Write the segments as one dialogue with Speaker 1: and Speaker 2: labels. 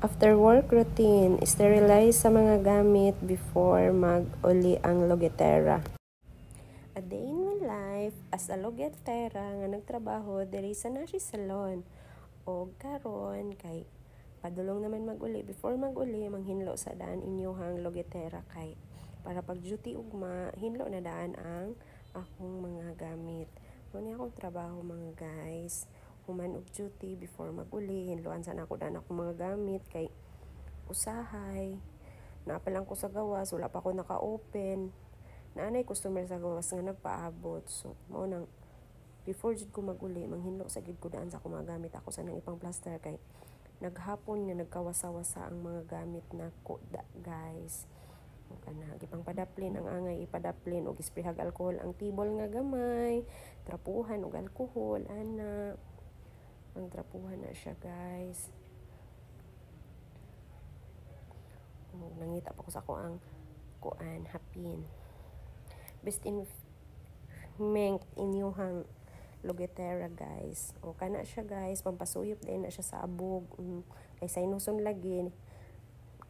Speaker 1: After work routine, sterilize sa mga gamit before mag-uli ang logetera. A day in my life as a logetera nga nagtrabaho diri sa Nashi Salon. O karon kay padulong naman mag-uli. Before mag-uli, manghinlo sa daan inyohang logetera kay para pag duty ugma, hinlo na daan ang akong mga gamit. Muna akong trabaho mga guys. Human og duty before mag-uli, hinloan sa nako daan akong mga gamit kay usahay. Naapalang ko sa gawas, wala pa ako naka-open. Naanay customer sa gawas nga nagpaabot. So, mao nang before jud ko mag-uli, manghinlo sa gid ko daan sa akong mga gamit ako sa nang ipang plaster kay naghapon nga nagkawasa-wasa ang mga gamit na koda guys. O kana gipang padaplin ang angay ipadaplin og isprihag alcohol ang tibol nga gamay, trapuhan og alcohol ana. Ang trapuhan na siya guys. O, nangita pa ko sa ako ang kuan hapin. Best in meng inyuhang logetera guys. O kana siya guys, pampasuyop din na siya sa abog. Kay sinuson lagi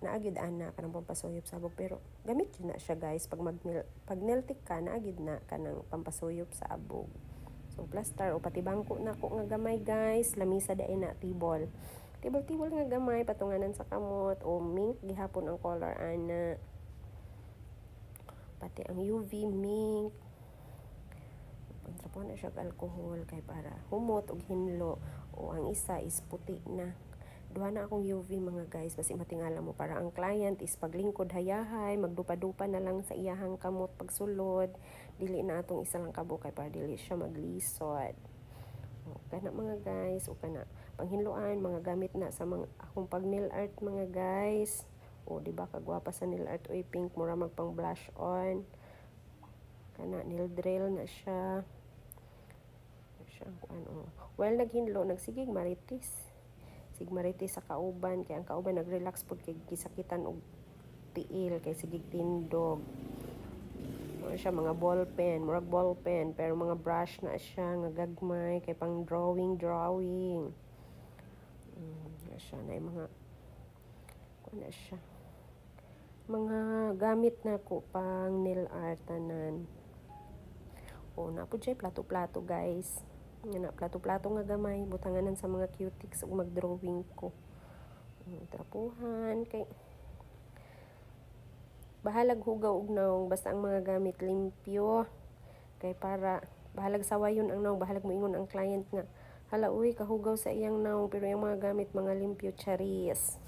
Speaker 1: naagid ana kanang pampasuyop sa abog pero gamit yun na siya guys pag niltik ka naagid na kanang pampasuyop sa abog. So plaster o pati bangko na ko nga gamay guys, lamisa dai na tibol. Tibol nga gamay patunganan sa kamot o mink gihapon ang color ana. Pati ang UV mink. Pagtrapuan na siya alcohol kay para humot og hinlo o ang isa is puti na. Duha na akong UV mga guys basi matingala mo para ang client is paglingkod hayahay, magdupa-dupa na lang sa iyahang kamot pagsulod. Dili na atong isa lang kabo kay para dili siya maglisod. O kana mga guys, o kana panghinluan mga gamit na sa mga akong pag nail art mga guys. O di ba kagwapa sa nail art oy pink mura magpang blush on. Kana nail drill na siya. Ano. Well naghinlo nagsigig maritis. Sigmaritis sa kauban kay ang kauban nagrelax pud kay gisakitan og tiil kay sigig tindog. Mura siya mga ball pen, murag ball pen pero mga brush na siya nga gagmay kay pang drawing. Siya na mga na siya. Mga gamit na ko pang nail art tanan. O na pud siya plato-plato guys. Nga plato-plato nga gamay butanganan sa mga cutics ug mag-drawing ko. Trapuhan kay bahalag hugaw og naong basta ang mga gamit limpyo kay para bahalag sawayon ang naong bahalag moingon ang client nga hala uy kahugaw sa iyang naong pero yung mga gamit mga limpyo charis.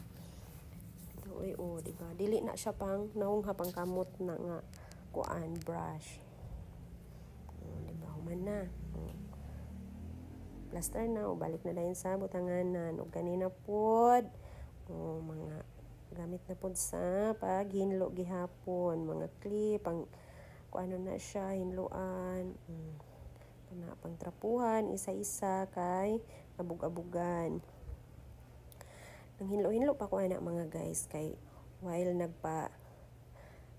Speaker 1: Uy di ba dili na siya pang naong hapang kamot na nga kuan brush. Di ba human na. Plaster na o balik na dayon sa butanganan o kanina pod o mga gamit na pod sa paghinlo gihapon mga clip ang kuano na siya hinloan na pang trapuhan isa-isa kay abug-abugan nang hinlo pa ko ana mga guys kay while nagpa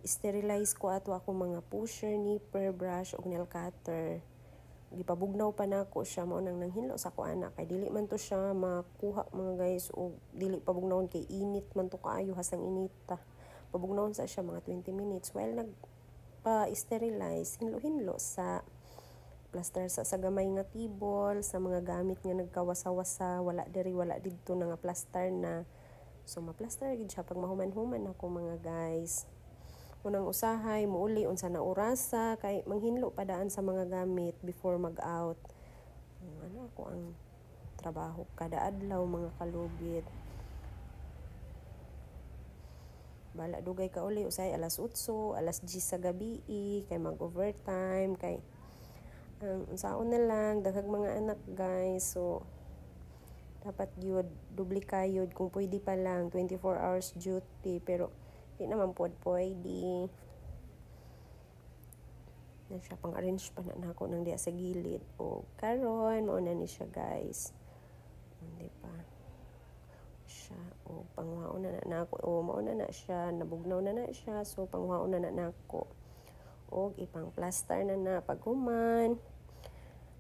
Speaker 1: sterilize ko ato ako mga pusher, nipper, brush ug nail cutter gipabugnaw pa nako siya mo nang nanghinlo sa ko ana kay dili man to siya makuha mga guys o dili pabugnawon kay init man to kaayo hasang inita pabugnawon sa siya mga 20 minutes while nagpa-sterilize hinlo sa plaster sa gamay nga tibol sa mga gamit nga nagkawasa-wasa wala didto na nga plaster na so ma-plaster gid siya pag mahuman-human ako mga guys. Unang usahay muuli unsa na orasa kay manghinlo pa daan sa mga gamit before mag-out. Ano ako ang trabaho kada adlaw mga kalugit. Bala dugay ka uli usay alas 8, alas 10 sa gabi kay mag-overtime kay unsaon na lang daghang mga anak guys so dapat gyud dubli kayod kung pwede pa lang 24 hours duty pero di naman pwede na siya pang arrange pa na ako nang diya sa gilid o karon mao na ni siya guys di pa siya o pangwaon na ako o mao na siya nabugnaw na siya so pangwaon na nako og ipang plaster na paghuman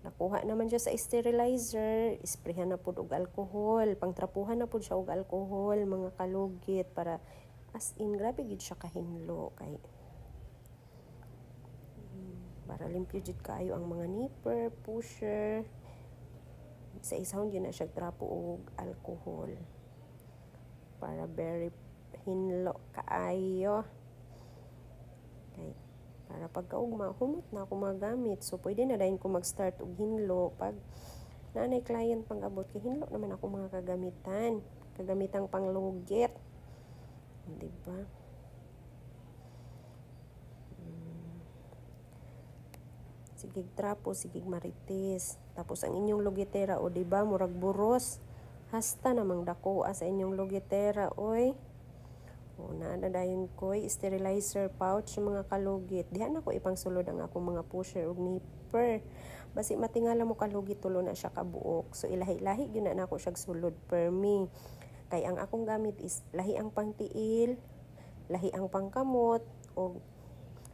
Speaker 1: Nakuha naman siya sa sterilizer, isprehan na pud og alcohol, pangtrapuhan na pud siya og alcohol, mga kalugit, para as in grabe gid siya kahinlo kay para limpyo jud kaayo ang mga nipper, pusher. Sa isahon yun na siya trapo og alcohol para very hinlo kaayo. Okay. Para pagkaugma, humot na ako magamit. So, pwede na dahil ko mag-start og hinlo. Pag nanay client pang abot, kay hinlo naman ako mga kagamitan. Kagamitang panglugit. Diba? Sigig trapo, sigig marites. Tapos ang inyong lugitera, o diba, murag buros. Hasta namang dako sa inyong lugitera, oy. O, naadadayon ko'y sterilizer pouch mga kalugit. Diha na ko ipang sulod ang akong mga pusher ug nipper. Basi matingala mo kalugit, tulo na siya kabuok. So, ilahi-lahi yun na ako siya sulod per me. Kay ang akong gamit is lahi ang pangtiil, lahi ang pangkamot, o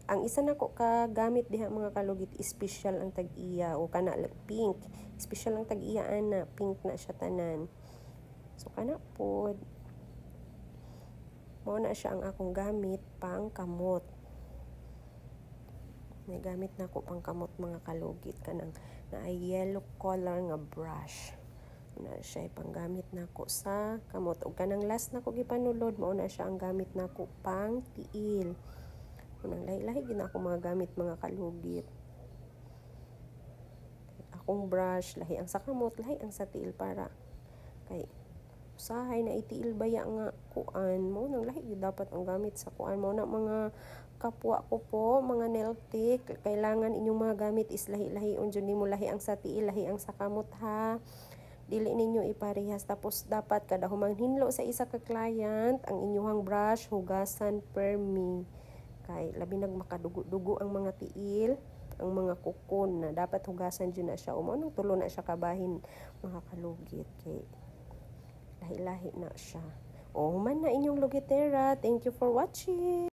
Speaker 1: ang isa na ko kagamit diha mga kalugit, special ang tag-iya o kana pink. Special ang tag-iya ana, pink na siya tanan. So kana pod. Mao na siya ang akong gamit pang kamot. May gamit na ko pang kamot mga kalugit kanang na yellow color nga brush. Na siya panggamit na ko sa kamot. O kanang last na ko gipanulod, mao na siya ang gamit na ko pang tiil. Unang lahi-lahi gina ako mga gamit mga kalugit. Akong brush, lahi ang sa kamot, lahi ang sa tiil para kay usahay na itiil baya nga kuan mo nang lahi gyud dapat ang gamit sa kuan mo na mga kapwa ko po, mga nail tech, kailangan inyong mga gamit is lahi-lahi unjud nimo, lahi ang sa tiil, lahi ang sa kamot ha. Dili ninyo iparehas. Tapos dapat kada humang hinlo sa isa ka client, ang inyong brush hugasan per me. Kay labi nag makadugo-dugo ang mga tiil, ang mga kukon na dapat hugasan dyan na siya. Umo nang tulo na siya kabahin mga kalugit. Kay lahi-lahi na siya. O, human na inyong lugitera. Thank you for watching.